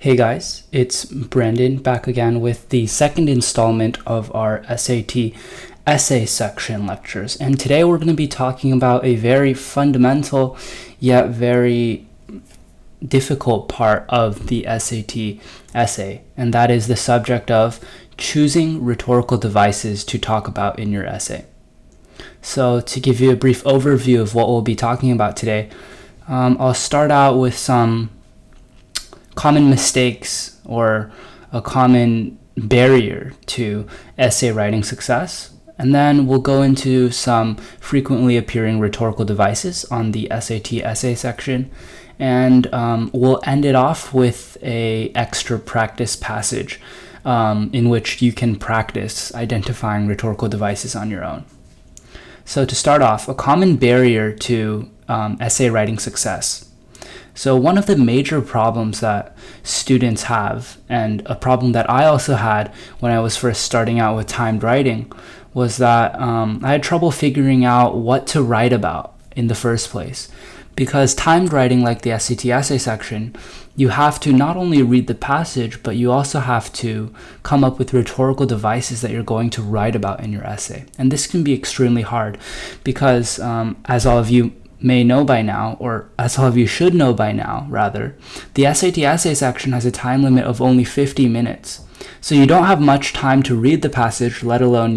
Hey guys, it's Brandon back again with the second installment of our SAT essay section lectures. And today we're going to be talking about a very fundamental yet very difficult part of the SAT essay, and that is the subject of choosing rhetorical devices to talk about in your essay. So to give you a brief overview of what we'll be talking about today, I'll start out with some common mistakes or a common barrier to essay writing success. And then we'll go into some frequently appearing rhetorical devices on the SAT essay section. And we'll end it off with a extra practice passage in which you can practice identifying rhetorical devices on your own. So to start off, a common barrier to essay writing success. So one of the major problems that students have, and a problem that I also had when I was first starting out with timed writing, was that I had trouble figuring out what to write about in the first place. Because timed writing, like the SAT essay section, you have to not only read the passage, but you also have to come up with rhetorical devices that you're going to write about in your essay. And this can be extremely hard because, as all of you may know by now, or as all of you should know by now, rather, the SAT essay section has a time limit of only 50 minutes. So you don't have much time to read the passage, let alone,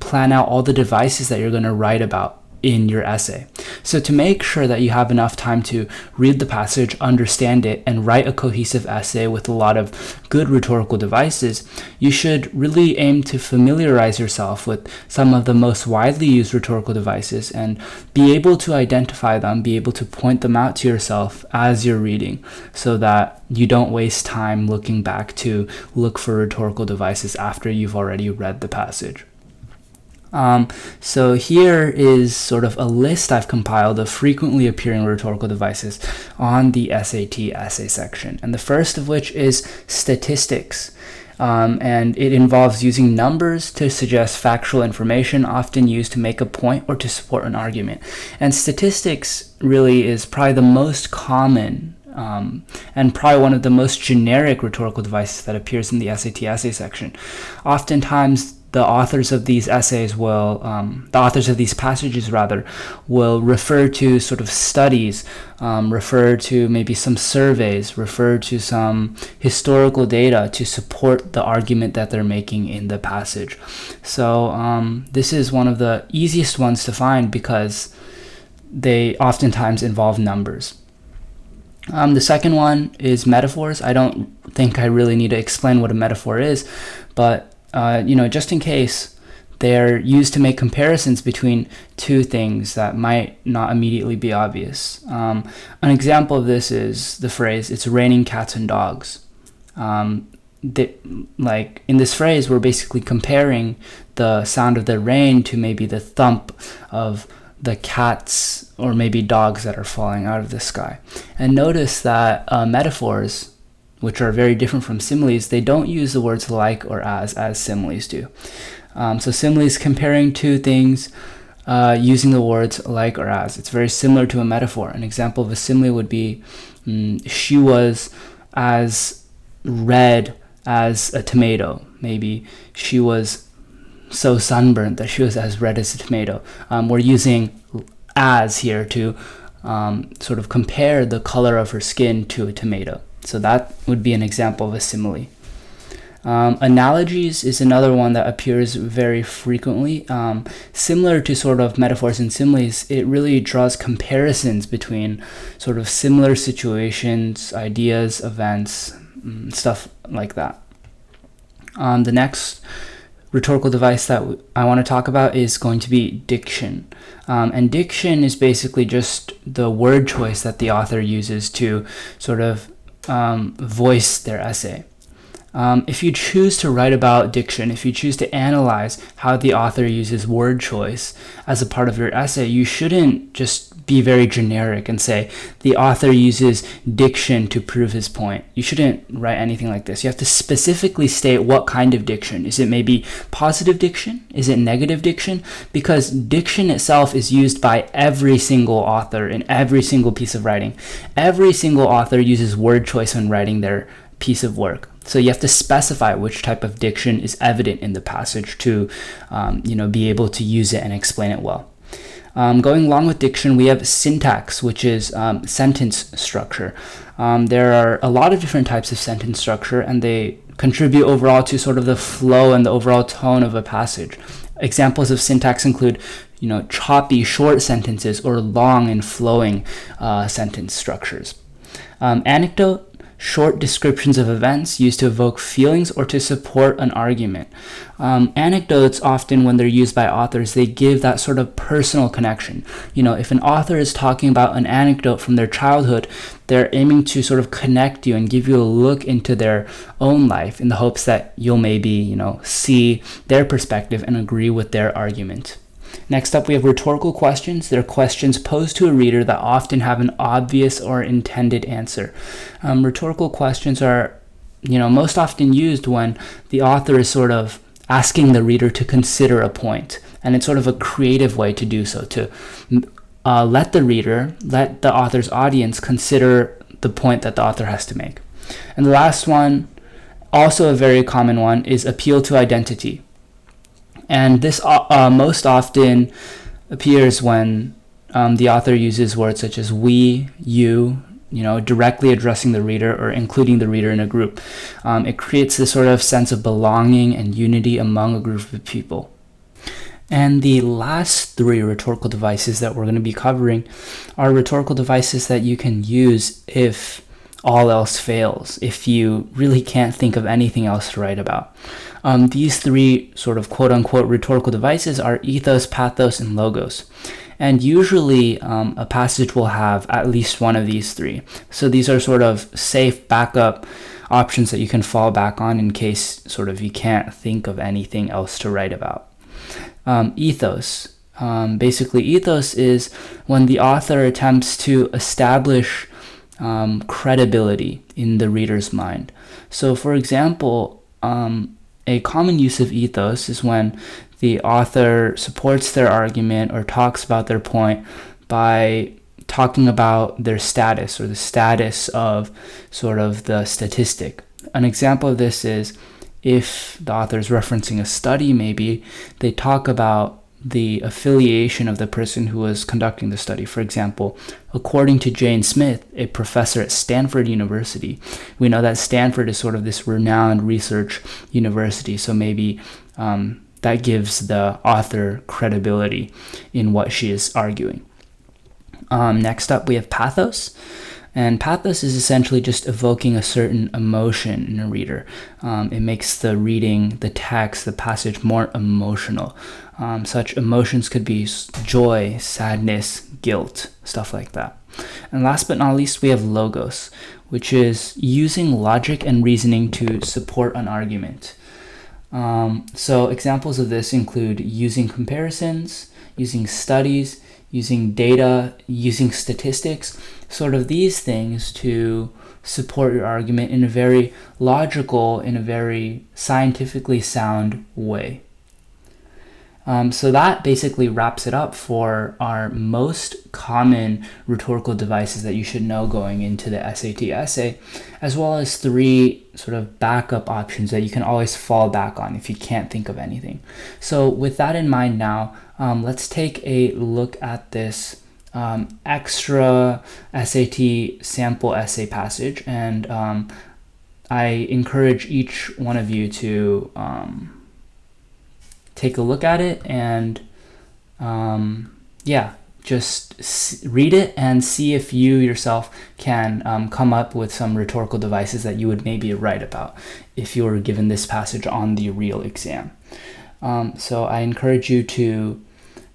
plan out all the devices that you're going to write about in your essay. So to make sure that you have enough time to read the passage, understand it, and write a cohesive essay with a lot of good rhetorical devices, you should really aim to familiarize yourself with some of the most widely used rhetorical devices and be able to identify them, be able to point them out to yourself as you're reading so that you don't waste time looking back to look for rhetorical devices after you've already read the passage. So here is sort of a list I've compiled of frequently appearing rhetorical devices on the SAT essay section. And the first of which is statistics. And it involves using numbers to suggest factual information, often used to make a point or to support an argument. And statistics really is probably the most common and probably one of the most generic rhetorical devices that appears in the SAT essay section. Oftentimes, the authors of these passages will refer to sort of studies, refer to maybe some surveys, refer to some historical data to support the argument that they're making in the passage. So this is one of the easiest ones to find because they oftentimes involve numbers. The second one is metaphors. I don't think I really need to explain what a metaphor is, but just in case, they're used to make comparisons between two things that might not immediately be obvious. An example of this is the phrase, "It's raining cats and dogs." Like in this phrase, we're basically comparing the sound of the rain to maybe the thump of the cats or maybe dogs that are falling out of the sky. And notice that metaphors, which are very different from similes, they don't use the words like or as similes do. So similes comparing two things using the words like or as. It's very similar to a metaphor. An example of a simile would be, she was as red as a tomato. Maybe she was so sunburned that she was as red as a tomato. We're using as here to sort of compare the color of her skin to a tomato. So that would be an example of a simile. Analogies is another one that appears very frequently. Similar to sort of metaphors and similes, it really draws comparisons between sort of similar situations, ideas, events, stuff like that. The next rhetorical device that I want to talk about is going to be diction. And diction is basically just the word choice that the author uses to sort of voice their essay. If you choose to write about diction, if you choose to analyze how the author uses word choice as a part of your essay, you shouldn't just be very generic and say the author uses diction to prove his point. You shouldn't write anything like this. You have to specifically state what kind of diction. Is it maybe positive diction? Is it negative diction? Because diction itself is used by every single author in every single piece of writing. Every single author uses word choice when writing their piece of work. So you have to specify which type of diction is evident in the passage to be able to use it and explain it well. Going along with diction, we have syntax, which is sentence structure. There are a lot of different types of sentence structure, and they contribute overall to sort of the flow and the overall tone of a passage. Examples of syntax include, choppy, short sentences or long and flowing sentence structures. Anecdote, short descriptions of events used to evoke feelings or to support an argument. Anecdotes, often when they're used by authors, they give that sort of personal connection. If an author is talking about an anecdote from their childhood, they're aiming to sort of connect you and give you a look into their own life in the hopes that you'll maybe, see their perspective and agree with their argument. Next up, we have rhetorical questions. They're questions posed to a reader that often have an obvious or intended answer. Rhetorical questions are, most often used when the author is sort of asking the reader to consider a point. And it's sort of a creative way to do so, to let the author's audience consider the point that the author has to make. And the last one, also a very common one, is appeal to identity. And this most often appears when the author uses words such as we, you, directly addressing the reader or including the reader in a group. It creates this sort of sense of belonging and unity among a group of people. And the last three rhetorical devices that we're going to be covering are rhetorical devices that you can use if all else fails, if you really can't think of anything else to write about. These three sort of quote-unquote rhetorical devices are ethos, pathos, and logos. And usually a passage will have at least one of these three. So these are sort of safe backup options that you can fall back on in case sort of you can't think of anything else to write about. Ethos. Basically, ethos is when the author attempts to establish credibility in the reader's mind. So, for example, a common use of ethos is when the author supports their argument or talks about their point by talking about their status or the status of sort of the statistic. An example of this is if the author is referencing a study, maybe they talk about the affiliation of the person who was conducting the study. For example, according to Jane Smith, a professor at Stanford University, we know that Stanford is sort of this renowned research university, so maybe that gives the author credibility in what she is arguing. Next up, we have pathos. And pathos is essentially just evoking a certain emotion in a reader. It makes the reading, the text, the passage more emotional. Such emotions could be joy, sadness, guilt, stuff like that. And last but not least, we have logos, which is using logic and reasoning to support an argument. So examples of this include using comparisons, using studies, using data, using statistics, sort of these things to support your argument in a very logical, in a very scientifically sound way. So that basically wraps it up for our most common rhetorical devices that you should know going into the SAT essay, as well as three sort of backup options that you can always fall back on if you can't think of anything. So with that in mind now, let's take a look at this extra SAT sample essay passage, and I encourage each one of you to take a look at it and just read it and see if you yourself can come up with some rhetorical devices that you would maybe write about if you were given this passage on the real exam. So I encourage you to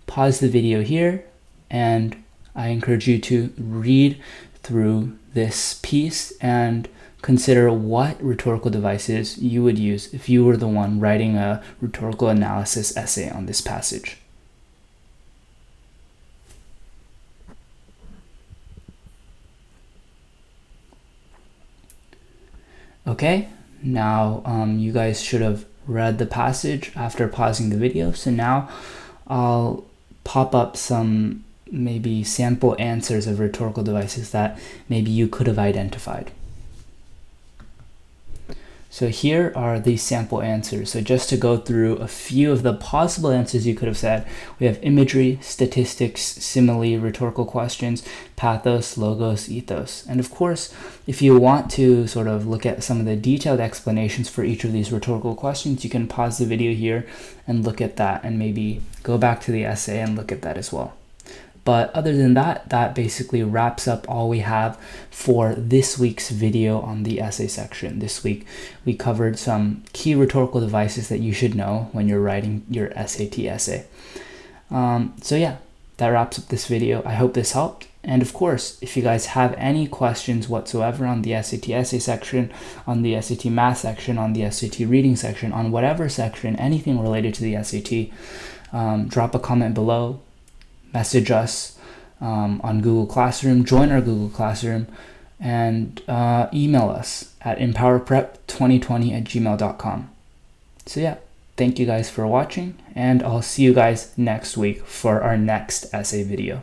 pause the video here, and I encourage you to read through this piece and consider what rhetorical devices you would use if you were the one writing a rhetorical analysis essay on this passage. Okay, now you guys should have read the passage after pausing the video, so now I'll pop up some maybe sample answers of rhetorical devices that maybe you could have identified. So here are the sample answers. So just to go through a few of the possible answers you could have said, we have imagery, statistics, simile, rhetorical questions, pathos, logos, ethos. And of course, if you want to sort of look at some of the detailed explanations for each of these rhetorical questions, you can pause the video here and look at that, and maybe go back to the essay and look at that as well. But other than that, that basically wraps up all we have for this week's video on the essay section. This week, we covered some key rhetorical devices that you should know when you're writing your SAT essay. So yeah, that wraps up this video. I hope this helped. And of course, if you guys have any questions whatsoever on the SAT essay section, on the SAT math section, on the SAT reading section, on whatever section, anything related to the SAT, drop a comment below. Message us on Google Classroom, join our Google Classroom, and email us at empowerprep2020@gmail.com. So yeah, thank you guys for watching, and I'll see you guys next week for our next essay video.